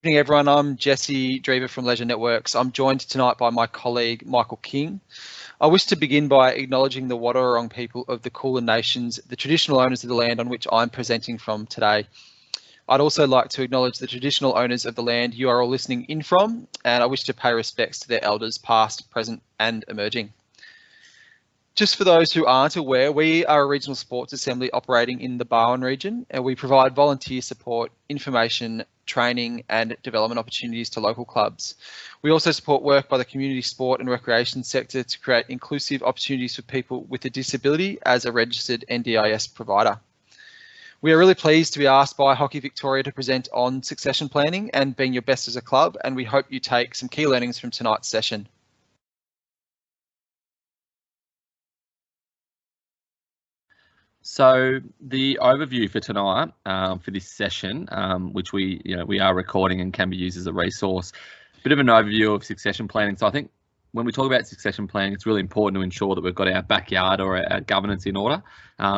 Good evening, everyone. I'm Jesse Drever from Leisure Networks. I'm joined tonight by my colleague, Michael King. I wish to begin by acknowledging the Wadawurrung people of the Kulin Nations, the traditional owners of the land on which I'm presenting from today. I'd also like to acknowledge the traditional owners of the land you are all listening in from, and I wish to pay respects to their elders past, present and emerging. Just for those who aren't aware, we are a regional sports assembly operating in the Barwon region, and we provide volunteer support, information, training and development opportunities to local clubs. We also support work by the community sport and recreation sector to create inclusive opportunities for people with a disability as a registered NDIS provider. We are really pleased to be asked by Hockey Victoria to present on succession planning and being your best as a club, and we hope you take some key learnings from tonight's session. So the overview for tonight, for this session, which we are recording and can be used as a resource, bit of an overview of succession planning. So I think when we talk about succession planning, it's really important to ensure that we've got our backyard or our governance in order.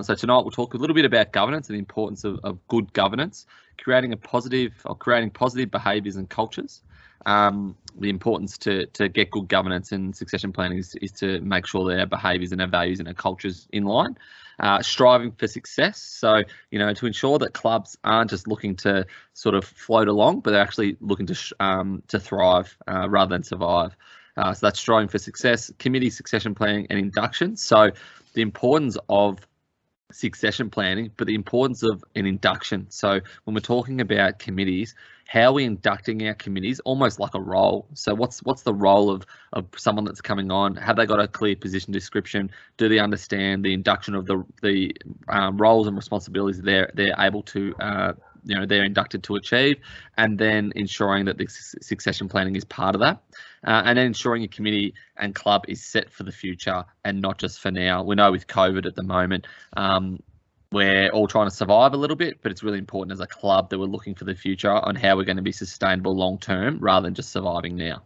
So tonight we'll talk a little bit about governance and the importance of good governance, creating positive behaviours and cultures. The importance to get good governance and succession planning is to make sure that our behaviours and our values and our cultures in line. Striving for success, so to ensure that clubs aren't just looking to sort of float along, but they're actually looking to thrive rather than survive. So that's striving for success, committee succession planning and induction. So the importance of succession planning, but the importance of an induction. So when we're talking about committees, how are we inducting our committees? Almost like a role. So what's the role of someone that's coming on? Have they got a clear position description? Do they understand the induction of the roles and responsibilities they're able to they're inducted to achieve, and then ensuring that the succession planning is part of that, and then ensuring your committee and club is set for the future and not just for now. We know with COVID at the moment, we're all trying to survive a little bit, but it's really important as a club that we're looking for the future on how we're going to be sustainable long term rather than just surviving now.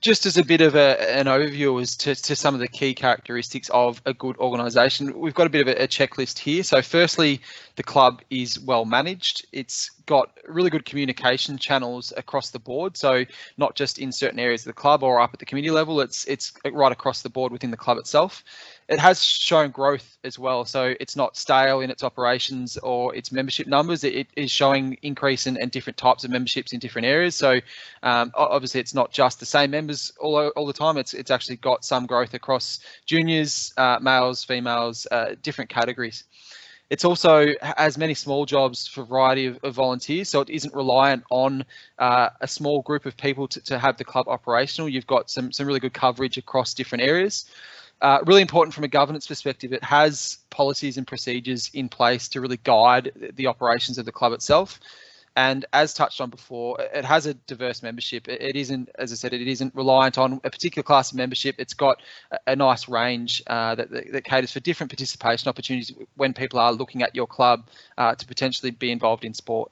Just as a bit of an overview as to some of the key characteristics of a good organisation, we've got a bit of a checklist here. So firstly, the club is well managed. It's got really good communication channels across the board. So not just in certain areas of the club or up at the community level, it's right across the board within the club itself. It has shown growth as well, so it's not stale in its operations or its membership numbers. It is showing increase in different types of memberships in different areas. So obviously it's not just the same members all the time. It's actually got some growth across juniors, males, females, different categories. It's also has many small jobs for a variety of volunteers, so it isn't reliant on a small group of people to have the club operational. You've got some really good coverage across different areas. Really important from a governance perspective, it has policies and procedures in place to really guide the operations of the club itself. And as touched on before, it has a diverse membership. It isn't, as I said, it isn't reliant on a particular class of membership. It's got a nice range that caters for different participation opportunities when people are looking at your club to potentially be involved in sport.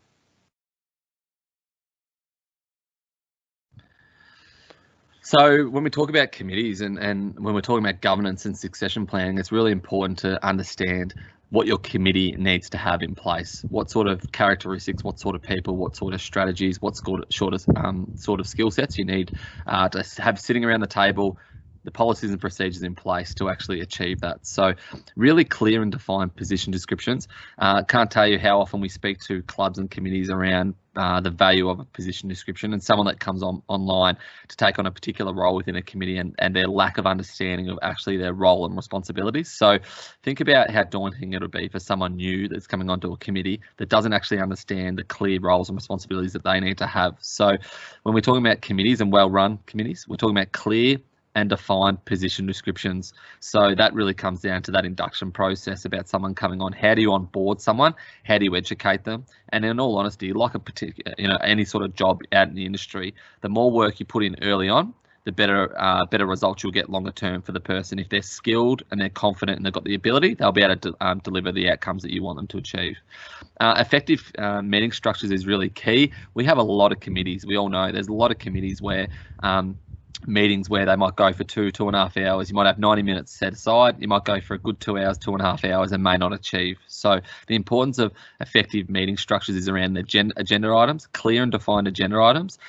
So when we talk about committees and when we're talking about governance and succession planning, it's really important to understand what your committee needs to have in place. What sort of characteristics, what sort of people, what sort of strategies, what sort of skill sets you need to have sitting around the table, the policies and procedures in place to actually achieve that. So really clear and defined position descriptions. Can't tell you how often we speak to clubs and committees around the value of a position description and someone that comes online to take on a particular role within a committee and their lack of understanding of actually their role and responsibilities. So think about how daunting it would be for someone new that's coming onto a committee that doesn't actually understand the clear roles and responsibilities that they need to have. So when we're talking about committees and well-run committees, we're talking about clear and defined position descriptions. So that really comes down to that induction process about someone coming on. How do you onboard someone? How do you educate them? And in all honesty, like a particular, any sort of job out in the industry, the more work you put in early on, the better results you'll get longer term for the person. If they're skilled and they're confident and they've got the ability, they'll be able to deliver the outcomes that you want them to achieve. Effective meeting structures is really key. We have a lot of committees. We all know there's a lot of committees where meetings where they might go for 2.5 hours. You might have 90 minutes set aside. You might go for a good 2 hours, 2.5 hours, and may not achieve. So the importance of effective meeting structures is around the agenda items, clear and defined agenda items,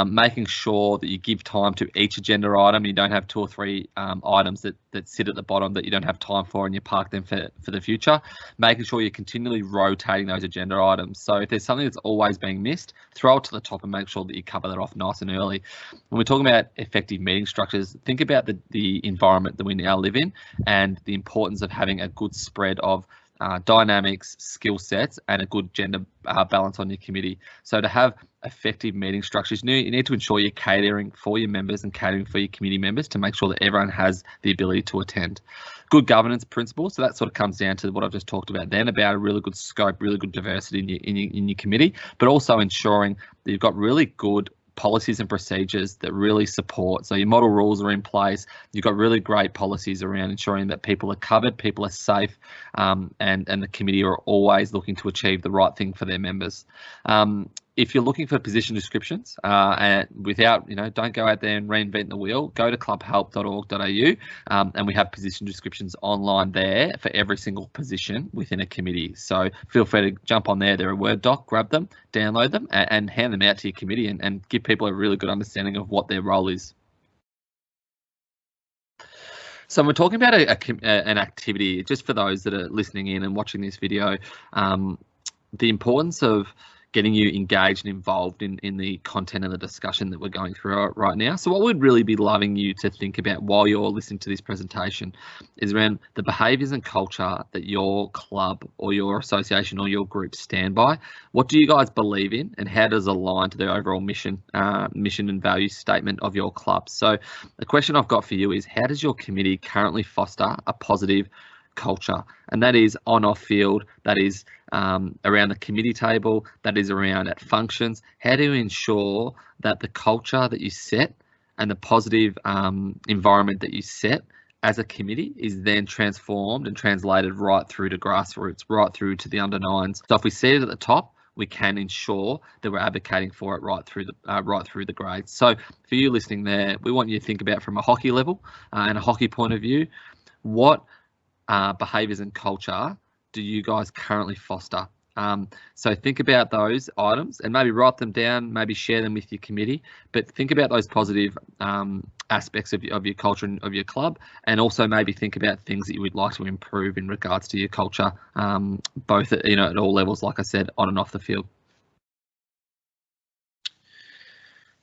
making sure that you give time to each agenda item. You don't have 2 or 3 items that sit at the bottom that you don't have time for and you park them for the future. Making sure you're continually rotating those agenda items. So if there's something that's always being missed, throw it to the top and make sure that you cover that off nice and early. When we're talking about effective meeting structures, think about the environment that we now live in and the importance of having a good spread of dynamics, skill sets, and a good gender balance on your committee. So to have effective meeting structures, you need to ensure you're catering for your members and catering for your committee members to make sure that everyone has the ability to attend. Good governance principles, so that sort of comes down to what I've just talked about then, about a really good scope, really good diversity in your committee, but also ensuring that you've got really good policies and procedures that really support. So your model rules are in place. You've got really great policies around ensuring that people are covered, people are safe, and the committee are always looking to achieve the right thing for their members. If you're looking for position descriptions, and without, don't go out there and reinvent the wheel, go to clubhelp.org.au, and we have position descriptions online there for every single position within a committee. So feel free to jump on there. They're a Word doc, grab them, download them, and hand them out to your committee and give people a really good understanding of what their role is. So we're talking about an activity, just for those that are listening in and watching this video, the importance of getting you engaged and involved in the content and the discussion that we're going through right now. So what we'd really be loving you to think about while you're listening to this presentation is around the behaviours and culture that your club or your association or your group stand by. What do you guys believe in, and how does it align to the overall mission and value statement of your club? So the question I've got for you is, how does your committee currently foster a positive culture? And that is on off field, that is around the committee table, that is around at functions. How do you ensure that the culture that you set and the positive environment that you set as a committee is then transformed and translated right through to grassroots, right through to the under nines? So if we see it at the top, we can ensure that we're advocating for it right through the grades. So for you listening there, we want you to think about from a hockey level and a hockey point of view, what behaviours and culture do you guys currently foster? So think about those items and maybe write them down, maybe share them with your committee, but think about those positive aspects of your culture and of your club, and also maybe think about things that you would like to improve in regards to your culture, both at, at all levels, like I said, on and off the field.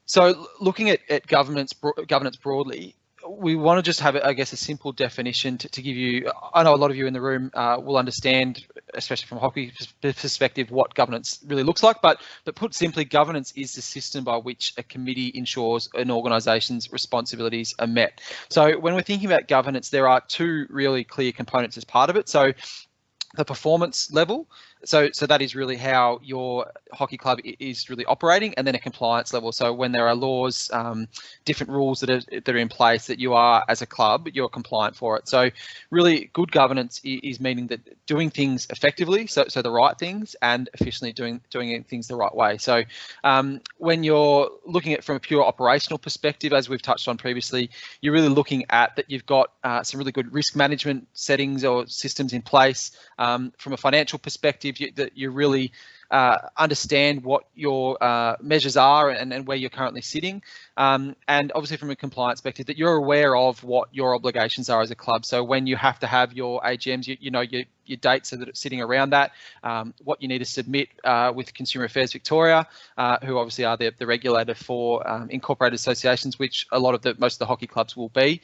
So looking at governance broadly, we want to just have, I guess, a simple definition to give you. I know a lot of you in the room will understand, especially from a hockey perspective, what governance really looks like. But put simply, governance is the system by which a committee ensures an organisation's responsibilities are met. So when we're thinking about governance, there are 2 really clear components as part of it. So the performance level. So that is really how your hockey club is really operating, and then a compliance level. So when there are laws, different rules that are in place that you are, as a club, you're compliant for it. So really good governance is meaning that doing things effectively, so the right things, and efficiently doing things the right way. So when you're looking at from a pure operational perspective, as we've touched on previously, you're really looking at that you've got some really good risk management settings or systems in place. From a financial perspective, that you really understand what your measures are and where you're currently sitting, and obviously from a compliance perspective, that you're aware of what your obligations are as a club. So when you have to have your AGMs, you know your dates that are sitting around that, what you need to submit with Consumer Affairs Victoria, who obviously are the regulator for incorporated associations, which most of the hockey clubs will be,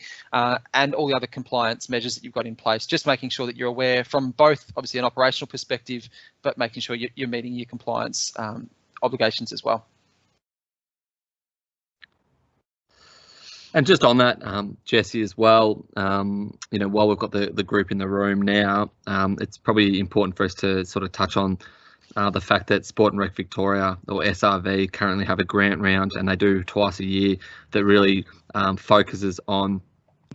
and all the other compliance measures that you've got in place. Just making sure that you're aware from both obviously an operational perspective, but making sure you're meeting your compliance obligations as well. And just on that, Jesse, as well, while we've got the group in the room now, it's probably important for us to sort of touch on the fact that Sport and Rec Victoria, or SRV, currently have a grant round, and they do twice a year, that really focuses on,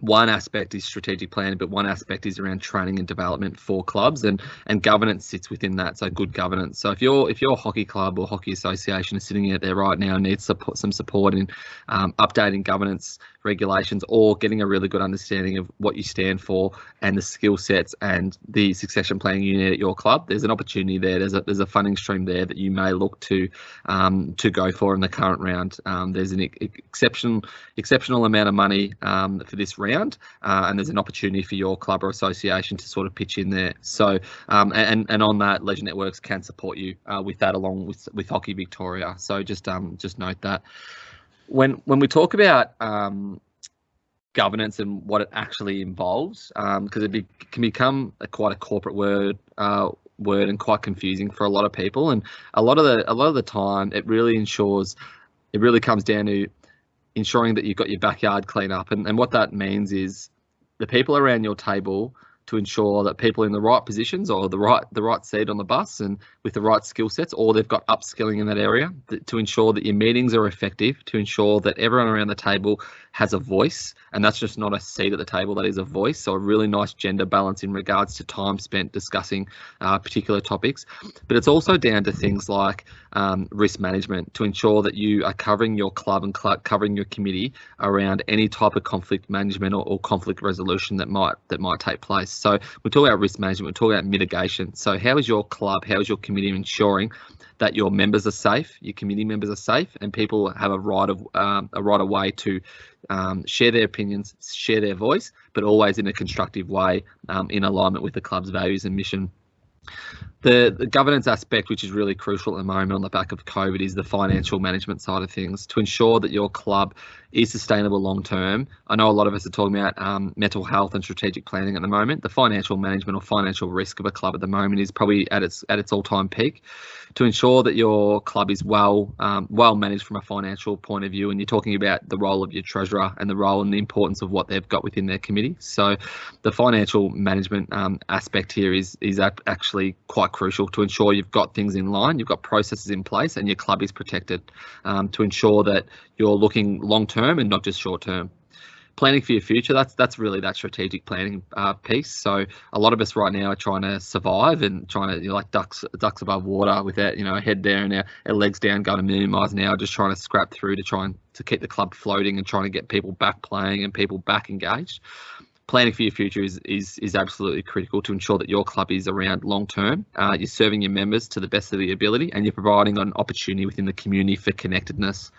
one aspect is strategic planning, but one aspect is around training and development for clubs, and governance sits within that. So good governance. So if your hockey club or hockey association is sitting out there right now and needs some support in updating governance regulations, or getting a really good understanding of what you stand for and the skill sets and the succession planning you need at your club, there's an opportunity there. There's a funding stream there that you may look to go for in the current round. There's an exceptional amount of money for this round, and there's an opportunity for your club or association to sort of pitch in there. So and on that, Leisure Networks can support you with that, along with Hockey Victoria. So just note that. When we talk about governance and what it actually involves, because it can become quite a corporate word and quite confusing for a lot of people, and a lot of the time it really comes down to ensuring that you've got your backyard clean up, and what that means is the people around your table, to ensure that people in the right positions or the right seat on the bus and with the right skill sets, or they've got upskilling in that area, to ensure that your meetings are effective, to ensure that everyone around the table has a voice, and that's just not a seat at the table, that is a voice. So a really nice gender balance in regards to time spent discussing particular topics. But it's also down to things like risk management, to ensure that you are covering your club and covering your committee around any type of conflict management or conflict resolution that might take place. So we talk about risk management, we talk about mitigation. So how is your club, how is your committee ensuring that your members are safe, your committee members are safe, and people have a right of way to share their opinions, share their voice, but always in a constructive way, in alignment with the club's values and mission. The governance aspect, which is really crucial at the moment on the back of COVID, is the financial management side of things, to ensure that your club is sustainable long term. I know a lot of us are talking about mental health and strategic planning at the moment. The financial management or financial risk of a club at the moment is probably at its all-time peak. To ensure that your club is well managed from a financial point of view, and you're talking about the role of your treasurer and the role and the importance of what they've got within their committee. So the financial management aspect here is actually quite crucial, to ensure you've got things in line, you've got processes in place, and your club is protected, to ensure that you're looking long term and not just short term. Planning for your future, that's really that strategic planning piece. So a lot of us right now are trying to survive and trying to, like ducks above water, with our head down, our legs down, going a million miles an hour, just trying to scrap through to keep the club floating and trying to get people back playing and people back engaged. Planning for your future is absolutely critical, to ensure that your club is around long term. You're serving your members to the best of your ability, and you're providing an opportunity within the community for connectedness.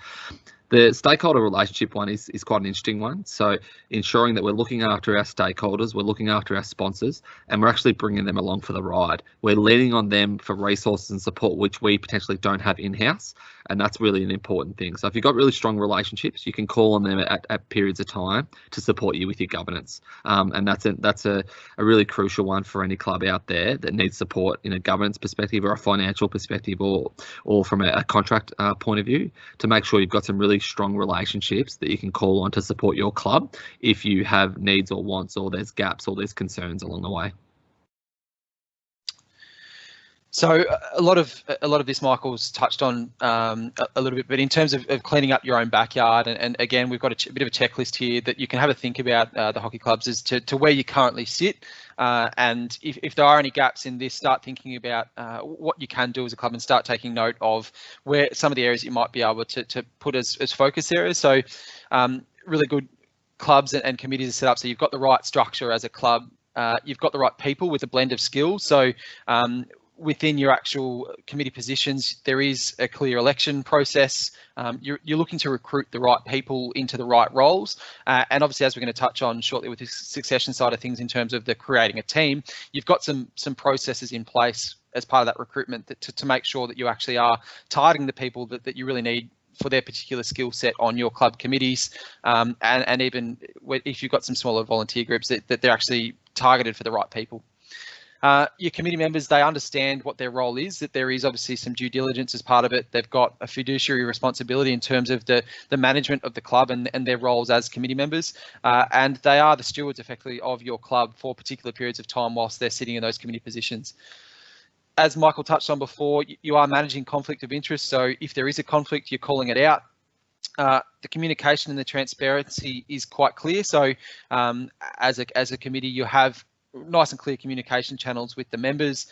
The stakeholder relationship one is quite an interesting one. So ensuring that we're looking after our stakeholders, we're looking after our sponsors, and we're actually bringing them along for the ride. We're leaning on them for resources and support which we potentially don't have in-house, and that's really an important thing. So if you've got really strong relationships, you can call on them at periods of time to support you with your governance, and that's a really crucial one for any club out there that needs support in a governance perspective or a financial perspective, or from a contract point of view, to make sure you've got some really strong relationships that you can call on to support your club if you have needs or wants, or there's gaps or there's concerns along the way. So a lot of this Michael's touched on a little bit, but in terms of cleaning up your own backyard, and again, we've got a bit of a checklist here that you can have a think about, the hockey clubs, as to where you currently sit, and if there are any gaps in this, start thinking about what you can do as a club, and start taking note of where some of the areas you might be able to put as focus areas. So really good clubs and committees are set up so you've got the right structure as a club, you've got the right people with a blend of skills. So within your actual committee positions, there is a clear election process. You're looking to recruit the right people into the right roles. And obviously, as we're going to touch on shortly with the succession side of things in terms of the creating a team, you've got some processes in place as part of that recruitment to make sure that you actually are targeting the people that you really need for their particular skill set on your club committees. And even if you've got some smaller volunteer groups, that they're actually targeted for the right people. Your committee members, they understand what their role is, that there is obviously some due diligence as part of it. They've got a fiduciary responsibility in terms of the management of the club and their roles as committee members. And they are the stewards effectively of your club for particular periods of time whilst they're sitting in those committee positions. As Michael touched on before, you are managing conflict of interest. So if there is a conflict, you're calling it out. The communication and the transparency is quite clear. So as a committee, you have nice and clear communication channels with the members.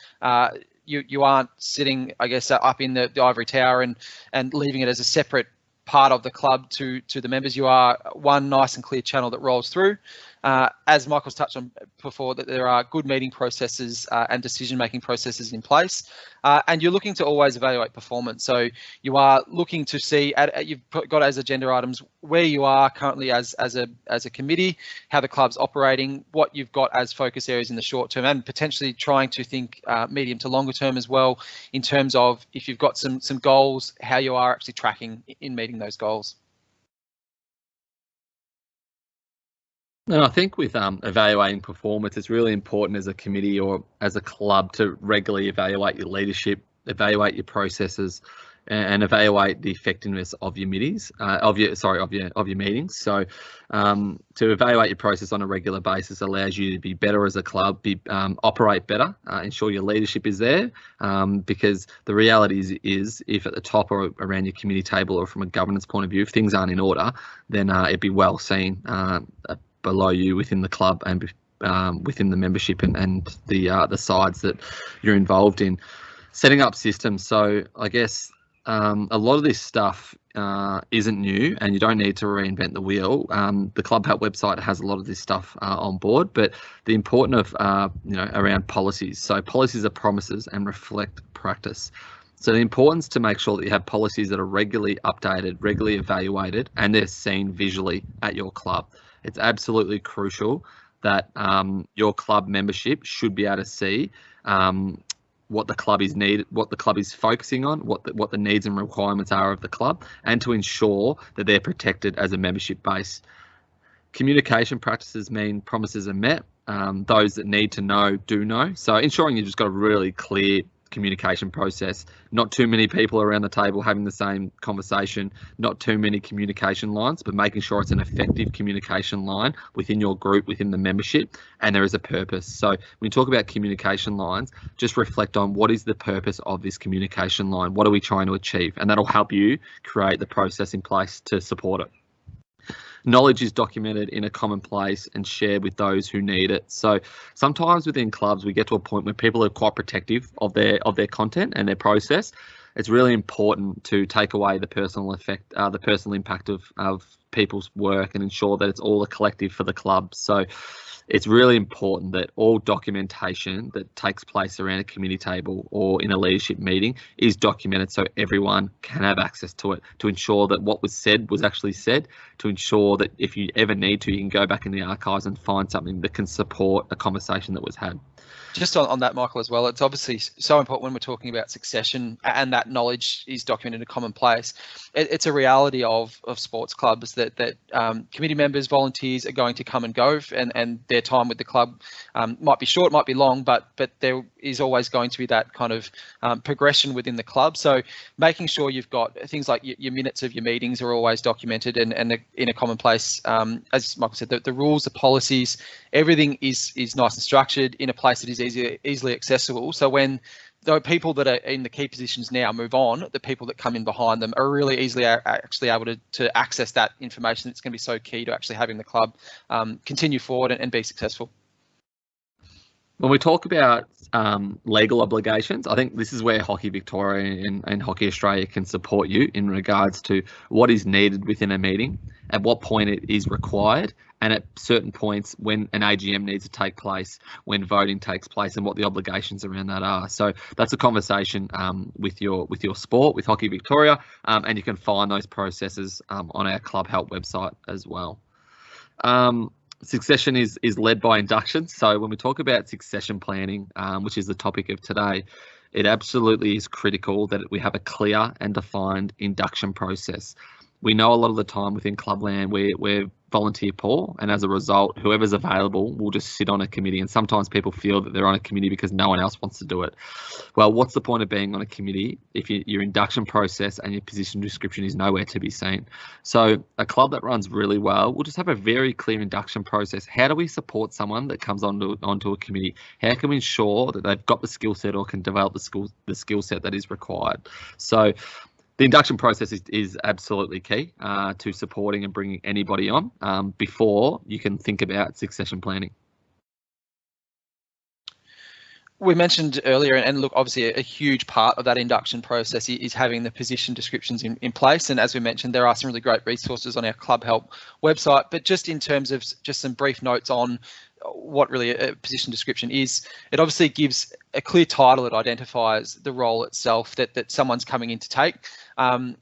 You aren't sitting, I guess, up in the ivory tower and leaving it as a separate part of the club to the members. You are one nice and clear channel that rolls through. As Michael's touched on before, that there are good meeting processes and decision-making processes in place, and you're looking to always evaluate performance. So you are looking to see, you've got as agenda items where you are currently as a committee, how the club's operating, what you've got as focus areas in the short term, and potentially trying to think medium to longer term as well, in terms of if you've got some goals, how you are actually tracking in meeting those goals. And I think with evaluating performance, it's really important as a committee or as a club to regularly evaluate your leadership, evaluate your processes, and evaluate the effectiveness of your meetings, of your meetings. So to evaluate your process on a regular basis allows you to be better as a club, operate better, ensure your leadership is there, because the reality is if at the top or around your committee table or from a governance point of view, if things aren't in order, then it'd be well seen below you within the club and within the membership and the sides that you're involved in. Setting up systems. So I guess a lot of this stuff isn't new, and you don't need to reinvent the wheel. The Club Help website has a lot of this stuff on board, but the importance of around policies. So policies are promises and reflect practice. So the importance to make sure that you have policies that are regularly updated, regularly evaluated, and they're seen visually at your club. It's absolutely crucial that your club membership should be able to see what the club is needed, what the club is focusing on, what the needs and requirements are of the club, and to ensure that they're protected as a membership base. Communication practices mean promises are met. Those that need to know do know. So ensuring you've just got a really clear communication process, not too many people around the table having the same conversation, not too many communication lines, but making sure it's an effective communication line within your group, within the membership, and there is a purpose. So when we talk about communication lines, just reflect on what is the purpose of this communication line, what are we trying to achieve, and that'll help you create the process in place to support it. Knowledge is documented in a common place and shared with those who need it. So sometimes within clubs, we get to a point where people are quite protective of their content and their process. It's really important to take away the personal impact of people's work and ensure that it's all a collective for the club. So it's really important that all documentation that takes place around a committee table or in a leadership meeting is documented so everyone can have access to it, to ensure that what was said was actually said, to ensure that if you ever need to, you can go back in the archives and find something that can support a conversation that was had. Just on that, Michael, as well, it's obviously so important when we're talking about succession and that knowledge is documented in a common place. It's a reality of sports clubs that committee members, volunteers are going to come and go, and their time with the club might be short, might be long, but there is always going to be that kind of progression within the club. So making sure you've got things like your minutes of your meetings are always documented and in a common place. As Michael said, the rules, the policies, everything is nice and structured in a place that is easily accessible. So when the people that are in the key positions now move on, the people that come in behind them are really easily actually able to access that information. It's going to be so key to actually having the club continue forward and be successful. When we talk about legal obligations, I think this is where Hockey Victoria and Hockey Australia can support you in regards to what is needed within a meeting, at what point it is required, and at certain points when an AGM needs to take place, when voting takes place, and what the obligations around that are. So that's a conversation with your sport, with Hockey Victoria, and you can find those processes on our Club Help website as well. Succession is led by Induction. So when we talk about succession planning, which is the topic of today, it absolutely is critical that we have a clear and defined induction process. We know a lot of the time within Clubland we're volunteer poor, and as a result, whoever's available will just sit on a committee, and sometimes people feel that they're on a committee because no one else wants to do it. Well, what's the point of being on a committee if your induction process and your position description is nowhere to be seen? So a club that runs really well will just have a very clear induction process. How do we support someone that comes onto a committee? How can we ensure that they've got the skill set or can develop the skill set that is required? So the induction process is absolutely key to supporting and bringing anybody on before you can think about succession planning. We mentioned earlier, and look, obviously a huge part of that induction process is having the position descriptions in place. And as we mentioned, there are some really great resources on our Club Help website. But just in terms of just some brief notes on what really a position description is, it obviously gives a clear title. It identifies the role itself that someone's coming in to take, the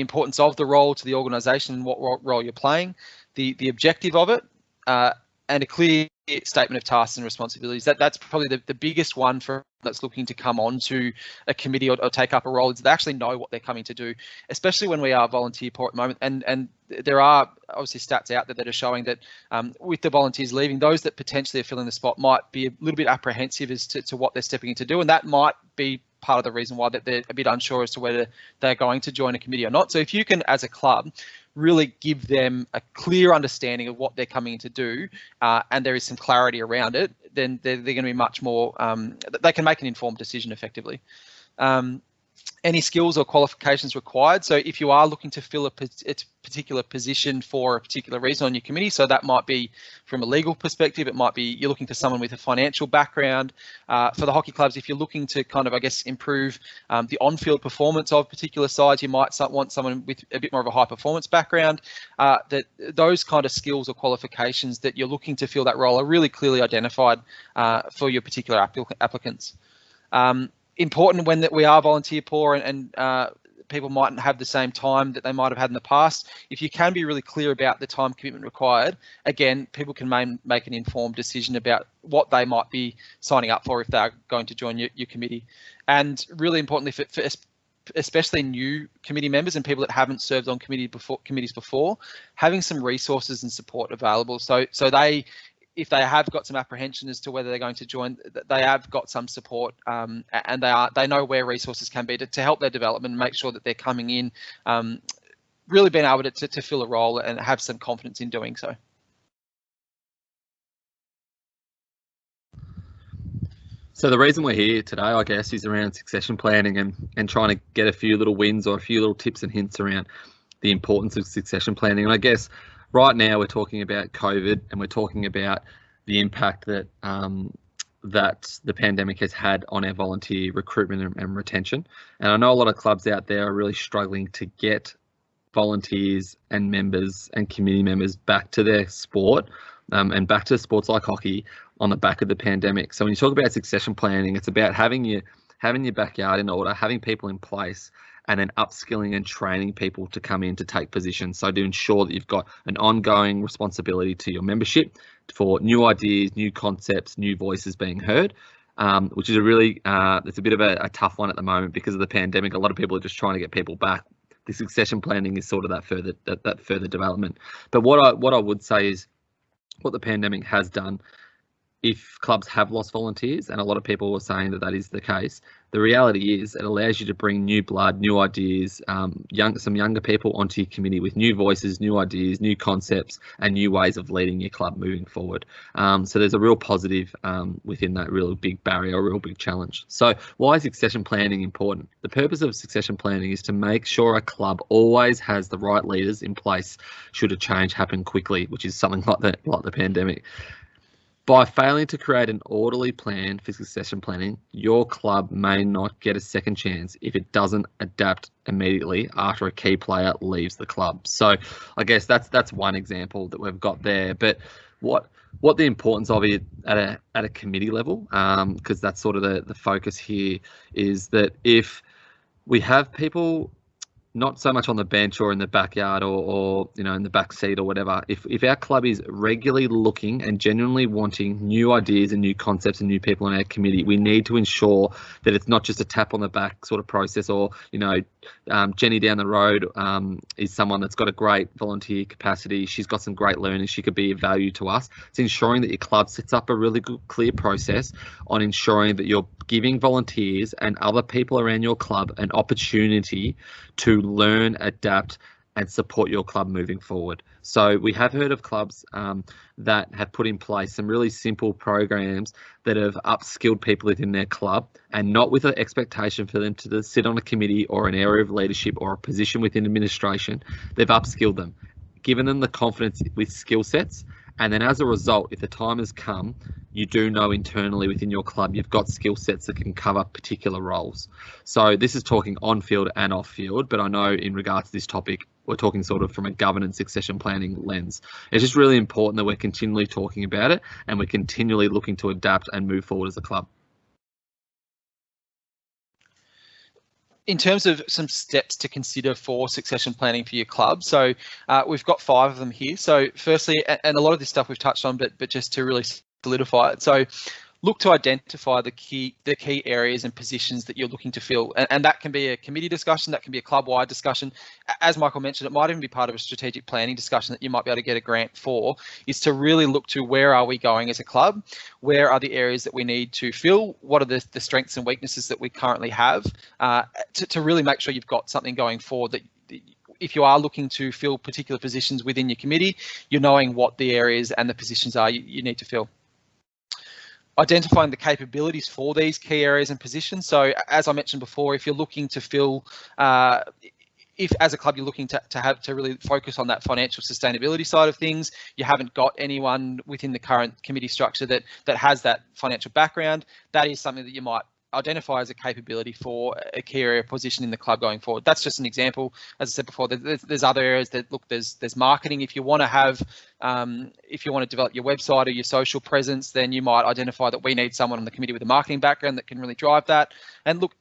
importance of the role to the organisation and what role you're playing, the objective of it, and a clear statement of tasks and responsibilities. That's probably the biggest one for that's looking to come on to a committee or take up a role, is they actually know what they're coming to do, especially when we are volunteer poor at the moment. And there are obviously stats out there that are showing that with the volunteers leaving, those that potentially are filling the spot might be a little bit apprehensive as to what they're stepping in to do, and that might be part of the reason why that they're a bit unsure as to whether they're going to join a committee or not. So if you can, as a club, really give them a clear understanding of what they're coming in to do, and there is some clarity around it, then they're going to be much more, they can make an informed decision effectively. Any skills or qualifications required. So if you are looking to fill a particular position for a particular reason on your committee, so that might be from a legal perspective, it might be you're looking for someone with a financial background. For the hockey clubs, if you're looking to kind of, I guess, improve the on-field performance of particular sides, you might want someone with a bit more of a high performance background. That those kind of skills or qualifications that you're looking to fill that role are really clearly identified for your particular applicants. Important when that we are volunteer poor and people mightn't have the same time that they might have had in the past. If you can be really clear about the time commitment required, again, people can make an informed decision about what they might be signing up for if they're going to join your committee. And really importantly, for especially new committee members and people that haven't served on committees before, having some resources and support available. So they, if they have got some apprehension as to whether they're going to join, they have got some support, and they know where resources can be to help their development and make sure that they're coming in, really being able to fill a role and have some confidence in doing so. So the reason we're here today, I guess, is around succession planning and trying to get a few little wins or a few little tips and hints around the importance of succession planning. And I guess right now we're talking about COVID and we're talking about the impact that that the pandemic has had on our volunteer recruitment and retention. And I know a lot of clubs out there are really struggling to get volunteers and members and committee members back to their sport and back to sports like hockey on the back of the pandemic. So when you talk about succession planning, it's about having your backyard in order, having people in place, and then upskilling and training people to come in to take positions. So to ensure that you've got an ongoing responsibility to your membership for new ideas, new concepts, new voices being heard, which is a really, it's a bit of a tough one at the moment because of the pandemic. A lot of people are just trying to get people back. The succession planning is sort of that further development. But what I would say is what the pandemic has done, if clubs have lost volunteers, and a lot of people are saying that is the case, the reality is it allows you to bring new blood, new ideas, some younger people onto your committee with new voices, new ideas, new concepts, and new ways of leading your club moving forward. So there's a real positive within that real big barrier, a real big challenge. So why is succession planning important? The purpose of succession planning is to make sure a club always has the right leaders in place should a change happen quickly, which is something like the pandemic. By failing to create an orderly plan for succession planning, your club may not get a second chance if it doesn't adapt immediately after a key player leaves the club. So I guess that's one example that we've got there. But what the importance of it at a committee level, because that's sort of the focus here, is that if we have people not so much on the bench or in the backyard or in the back seat or whatever. If our club is regularly looking and genuinely wanting new ideas and new concepts and new people on our committee, we need to ensure that it's not just a tap on the back sort of process or, Jenny down the road is someone that's got a great volunteer capacity. She's got some great learning. She could be of value to us. It's ensuring that your club sets up a really good, clear process on ensuring that you're giving volunteers and other people around your club an opportunity to learn, adapt, and support your club moving forward. So we have heard of clubs that have put in place some really simple programs that have upskilled people within their club, and not with an expectation for them to sit on a committee or an area of leadership or a position within administration. They've upskilled them, given them the confidence with skill sets, and then as a result, if the time has come, you do know internally within your club you've got skill sets that can cover particular roles. So this is talking on field and off field, but I know in regards to this topic, we're talking sort of from a governance succession planning lens. It's just really important that we're continually talking about it and we're continually looking to adapt and move forward as a club. In terms of some steps to consider for succession planning for your club, so we've got 5 of them here. So firstly, and a lot of this stuff we've touched on, but just to really solidify it. So look to identify the key areas and positions that you're looking to fill, and that can be a committee discussion, that can be a club-wide discussion. As Michael mentioned, it might even be part of a strategic planning discussion that you might be able to get a grant for, is to really look to where are we going as a club, where are the areas that we need to fill, what are the strengths and weaknesses that we currently have, to really make sure you've got something going forward that if you are looking to fill particular positions within your committee, you're knowing what the areas and the positions are you need to fill. Identifying the capabilities for these key areas and positions. So as I mentioned before, if you're looking to fill, if as a club you're looking to really focus on that financial sustainability side of things, you haven't got anyone within the current committee structure that has that financial background, that is something that you might identify as a capability for a key area position in the club going forward. That's just an example. As I said before, there's other areas that look, there's marketing. If you want to have, if you want to develop your website or your social presence, then you might identify that we need someone on the committee with a marketing background that can really drive that. And look,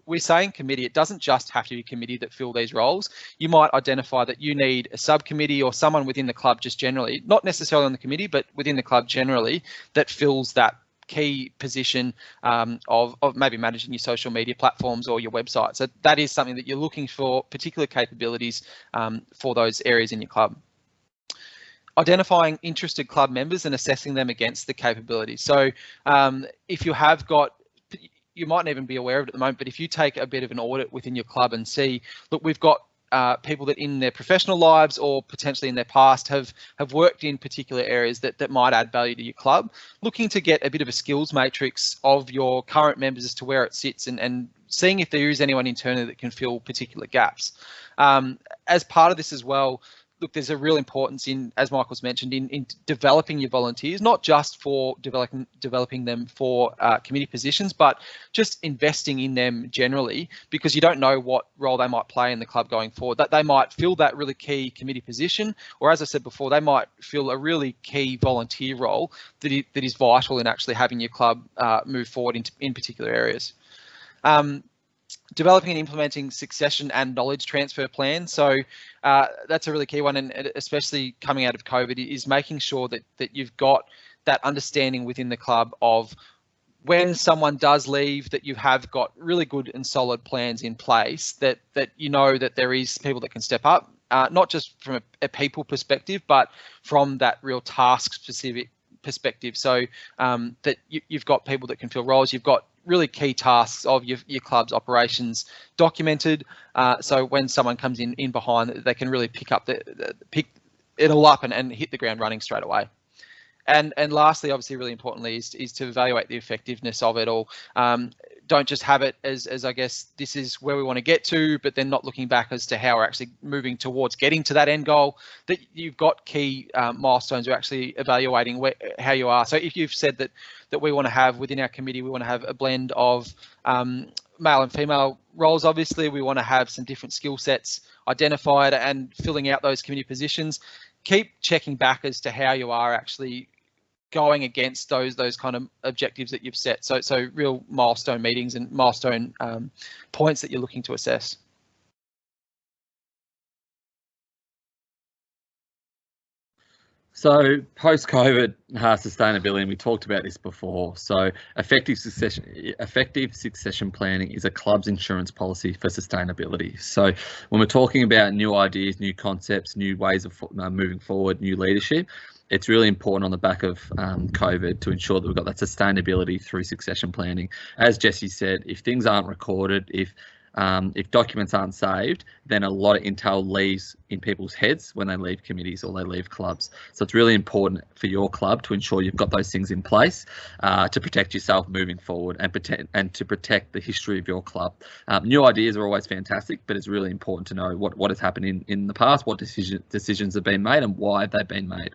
we're saying committee, it doesn't just have to be a committee that fill these roles. You might identify that you need a subcommittee or someone within the club just generally, not necessarily on the committee, but within the club generally, that fills that key position of maybe managing your social media platforms or your website. So that is something that you're looking for, particular capabilities for those areas in your club. Identifying interested club members and assessing them against the capabilities. So if you have got, you might not even be aware of it at the moment, but if you take a bit of an audit within your club and see, look, we've got people that in their professional lives or potentially in their past have worked in particular areas that might add value to your club, looking to get a bit of a skills matrix of your current members as to where it sits and seeing if there is anyone internally that can fill particular gaps. As part of this as well, look, there's a real importance in, as Michael's mentioned, in developing your volunteers, not just for developing them for committee positions, but just investing in them generally, because you don't know what role they might play in the club going forward. That they might fill that really key committee position, or as I said before, they might fill a really key volunteer role that is vital in actually having your club move forward in particular areas. Developing and implementing succession and knowledge transfer plans. So that's a really key one, and especially coming out of COVID, is making sure that you've got that understanding within the club of when someone does leave, that you have got really good and solid plans in place, that you know that there is people that can step up, not just from a people perspective, but from that real task specific perspective. So that you've got people that can fill roles, you've got really key tasks of your club's operations documented, so when someone comes in behind, they can really pick it all up and hit the ground running straight away. And lastly, obviously really importantly, is to evaluate the effectiveness of it all. Don't just have it as I guess this is where we want to get to, but then not looking back as to how we're actually moving towards getting to that end goal. That you've got key milestones, you're actually evaluating how you are. So if you've said that we want to have within our committee, we want to have a blend of male and female roles. Obviously, we want to have some different skill sets identified and filling out those committee positions. Keep checking back as to how you are actually going against those kind of objectives that you've set. So real milestone meetings and milestone points that you're looking to assess. So post-COVID sustainability, and we talked about this before. So effective succession planning is a club's insurance policy for sustainability. So when we're talking about new ideas, new concepts, new ways of moving forward, new leadership, it's really important on the back of COVID to ensure that we've got that sustainability through succession planning. As Jesse said, if things aren't recorded, if documents aren't saved, then a lot of intel leaves in people's heads when they leave committees or they leave clubs. So it's really important for your club to ensure you've got those things in place to protect yourself moving forward and to protect the history of your club. New ideas are always fantastic, but it's really important to know what has happened in the past, what decisions have been made and why they've been made.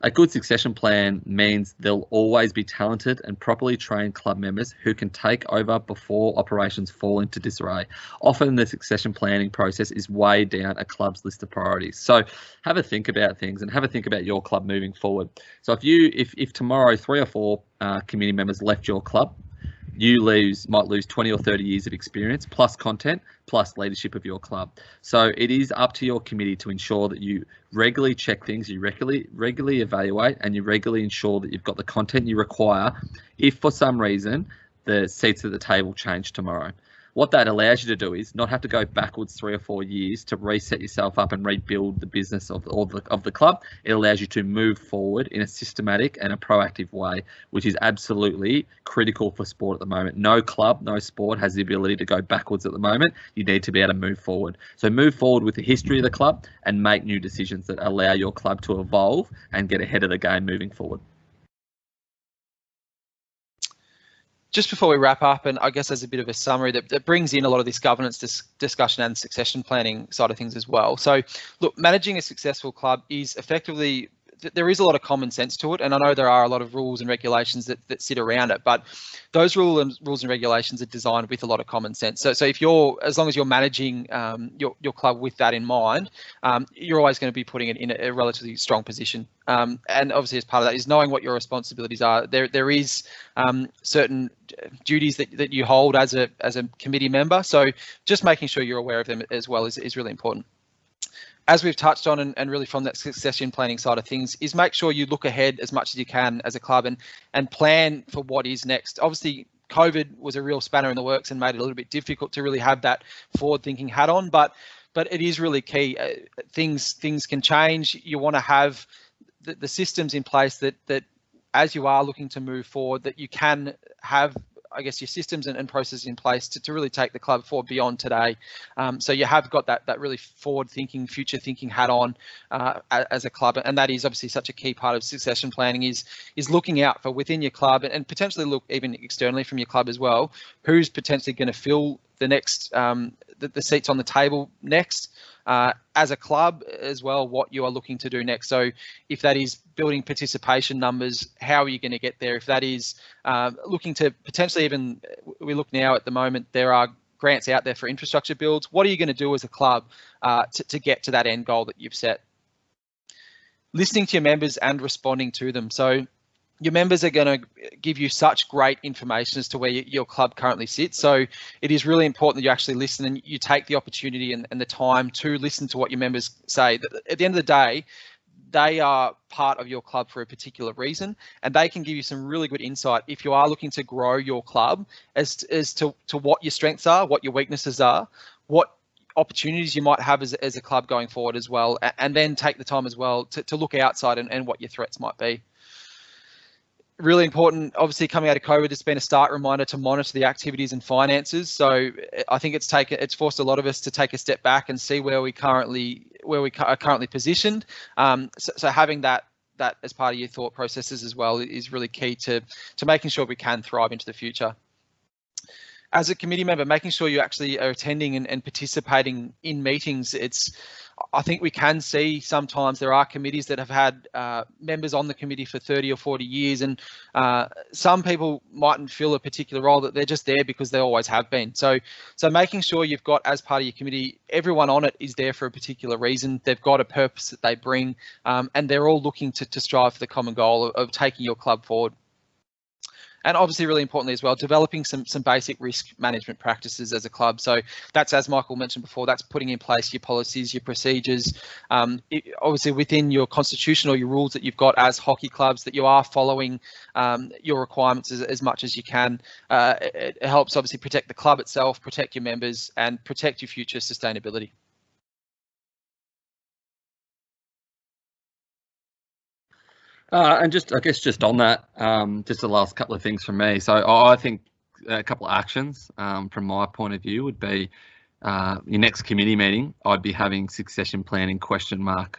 A good succession plan means there'll always be talented and properly trained club members who can take over before operations fall into disarray. Often the succession planning process is way down a club's list of priorities. So have a think about things and have a think about your club moving forward. So if tomorrow 3 or 4 committee members left your club, you might lose 20 or 30 years of experience, plus content, plus leadership of your club. So it is up to your committee to ensure that you regularly check things, you regularly evaluate, and you regularly ensure that you've got the content you require if for some reason the seats at the table change tomorrow. What that allows you to do is not have to go backwards 3 or 4 years to reset yourself up and rebuild the business of the club. It allows you to move forward in a systematic and a proactive way, which is absolutely critical for sport at the moment. No club, no sport has the ability to go backwards at the moment. You need to be able to move forward. So move forward with the history of the club and make new decisions that allow your club to evolve and get ahead of the game moving forward. Just before we wrap up, and I guess as a bit of a summary that brings in a lot of this governance discussion and succession planning side of things as well. So look, managing a successful club is effectively, there is a lot of common sense to it, and I know there are a lot of rules and regulations that sit around it, but those rules and regulations are designed with a lot of common sense. So if as long as you're managing your club with that in mind, you're always going to be putting it in a relatively strong position. And obviously, as part of that is knowing what your responsibilities are. There is certain duties that you hold as a committee member. So just making sure you're aware of them as well is really important. As we've touched on, and really from that succession planning side of things, is make sure you look ahead as much as you can as a club and plan for what is next. Obviously, COVID was a real spanner in the works and made it a little bit difficult to really have that forward-thinking hat on, but it is really key. Things can change. You want to have the systems in place that as you are looking to move forward, that you can have, I guess, your systems and processes in place to really take the club forward beyond today. So you have got that really forward-thinking, future-thinking hat on as a club, and that is obviously such a key part of succession planning is looking out for within your club and potentially look even externally from your club as well, who's potentially going to fill the next the seats on the table next. As a club as well, what you are looking to do next. So if that is building participation numbers, how are you going to get there? If that is looking to potentially even, we look now at the moment, there are grants out there for infrastructure builds. What are you going to do as a club to get to that end goal that you've set? Listening to your members and responding to them. So your members are going to give you such great information as to where your club currently sits. So it is really important that you actually listen and you take the opportunity and the time to listen to what your members say. At the end of the day, they are part of your club for a particular reason, and they can give you some really good insight if you are looking to grow your club as to what your strengths are, what your weaknesses are, what opportunities you might have as a club going forward as well, and then take the time as well to look outside and what your threats might be. Really important, obviously coming out of COVID, it's been a stark reminder to monitor the activities and finances. So I think it's forced a lot of us to take a step back and see where we are currently positioned. So having that as part of your thought processes as well is really key to making sure we can thrive into the future. As a committee member, making sure you actually are attending and participating in meetings. I think we can see sometimes there are committees that have had members on the committee for 30 or 40 years, and some people mightn't fill a particular role, that they're just there because they always have been. So making sure you've got, as part of your committee, everyone on it is there for a particular reason. They've got a purpose that they bring, and they're all looking to strive for the common goal of taking your club forward. And obviously, really importantly as well, developing some basic risk management practices as a club. So that's, as Michael mentioned before, that's putting in place your policies, your procedures, obviously within your constitution or your rules that you've got as hockey clubs, that you are following your requirements as much as you can. It helps obviously protect the club itself, protect your members, and protect your future sustainability. And I guess just on that, just the last couple of things from me. So I think a couple of actions from my point of view would be your next committee meeting, I'd be having succession planning ?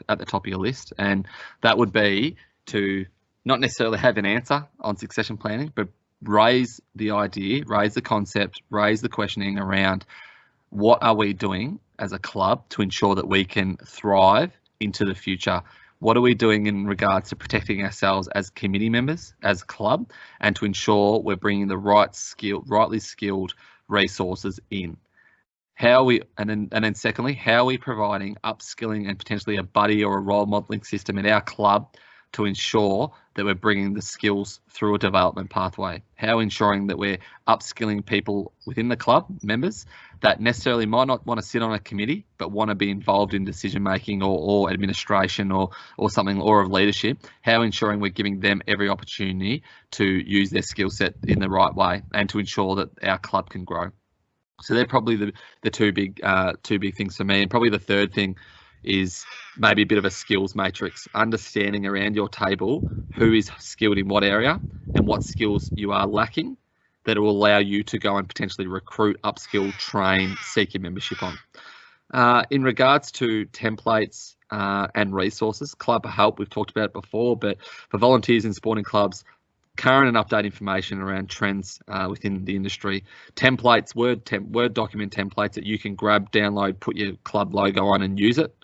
At the top of your list. And that would be to not necessarily have an answer on succession planning, but raise the idea, raise the concept, raise the questioning around what are we doing as a club to ensure that we can thrive into the future. what are we doing in regards to protecting ourselves as committee members, as a club, and to ensure we're bringing the rightly skilled resources in. How are we, and then secondly, how are we providing upskilling and potentially a buddy or a role modelling system in our club to ensure that we're bringing the skills through a development pathway? How ensuring that we're upskilling people within the club, members, that necessarily might not want to sit on a committee, but want to be involved in decision making or administration or something, or of leadership. How ensuring we're giving them every opportunity to use their skill set in the right way and to ensure that our club can grow. So they're probably the two big things for me. And probably the third thing is maybe a bit of a skills matrix, understanding around your table who is skilled in what area and what skills you are lacking that will allow you to go and potentially recruit, upskill, train, seek your membership on. In regards to templates and resources, Club Help, we've talked about it before, but for volunteers in sporting clubs, current and update information around trends within the industry, templates, Word document templates that you can grab, download, put your club logo on and use it.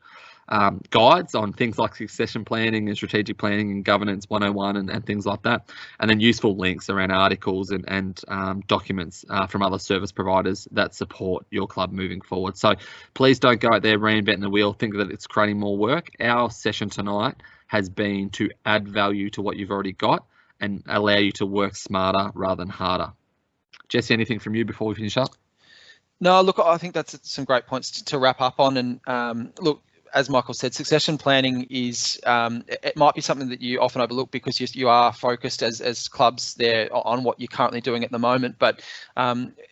Guides on things like succession planning and strategic planning and governance 101 and things like that. And then useful links around articles and documents from other service providers that support your club moving forward. So please don't go out there reinventing the wheel, think that it's creating more work. Our session tonight has been to add value to what you've already got and allow you to work smarter rather than harder. Jesse, anything from you before we finish up? No, look, I think that's some great points to wrap up on. And look, as Michael said, succession planning is, it might be something that you often overlook because you are focused as clubs there on what you're currently doing at the moment. But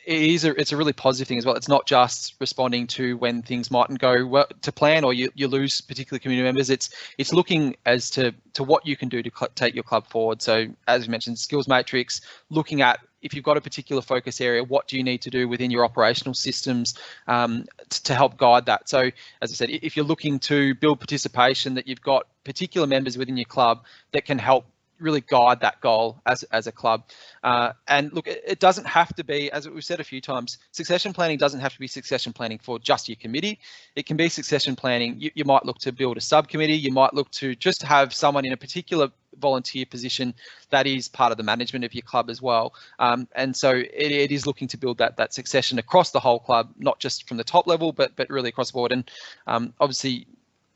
it's a really positive thing as well. It's not just responding to when things mightn't go well to plan or you lose particular community members. It's looking as to what you can do to take your club forward. So as you mentioned, skills matrix, looking at if you've got a particular focus area, what do you need to do within your operational systems to help guide that? So, as I said, if you're looking to build participation, that you've got particular members within your club that can help really guide that goal as a club. And look, it doesn't have to be, as we've said a few times, succession planning doesn't have to be succession planning for just your committee. It can be succession planning. You might look to build a subcommittee. You might look to just have someone in a particular volunteer position that is part of the management of your club as well. And so it is looking to build that succession across the whole club, not just from the top level, but really across the board. And obviously,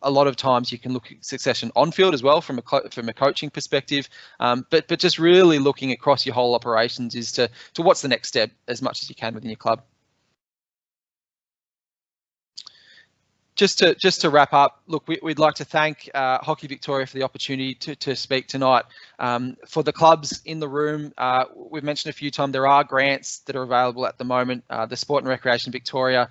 a lot of times you can look at succession on field as well from a coaching perspective, but just really looking across your whole operations is to what's the next step as much as you can within your club. Just to wrap up, look, we'd like to thank Hockey Victoria for the opportunity to speak tonight. For the clubs in the room, we've mentioned a few times there are grants that are available at the moment. The Sport and Recreation Victoria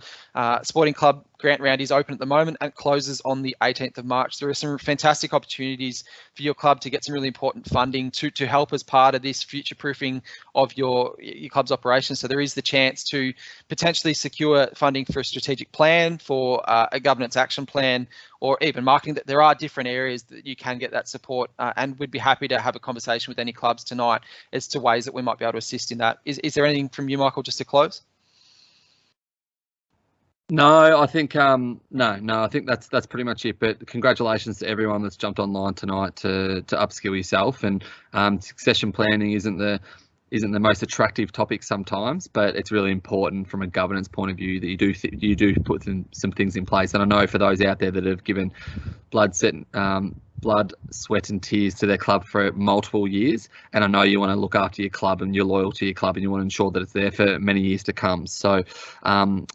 Sporting Club grant round is open at the moment and closes on the 18th of March. There are some fantastic opportunities for your club to get some really important funding to help as part of this future proofing of your club's operations. So there is the chance to potentially secure funding for a strategic plan, for a governance action plan, or even marketing. That there are different areas that you can get that support, and we'd be happy to have a conversation with any clubs tonight as to ways that we might be able to assist in that. Is there anything from you, Michael, just to close? No, I think no. I think that's pretty much it. But congratulations to everyone that's jumped online tonight to upskill yourself. And succession planning isn't the most attractive topic sometimes, but it's really important from a governance point of view that you do put some things in place. And I know for those out there that have given blood, sweat and tears to their club for multiple years, and I know you want to look after your club and you're loyal to your club and you want to ensure that it's there for many years to come. So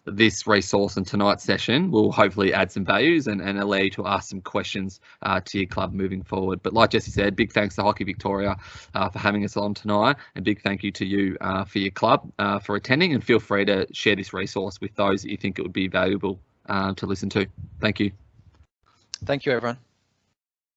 this resource and tonight's session will hopefully add some values and allow you to ask some questions to your club moving forward. But like Jesse said, big thanks to Hockey Victoria for having us on tonight, and big thank you to you for your club for attending, and feel free to share this resource with those that you think it would be valuable to listen to. Thank you. Thank you, everyone.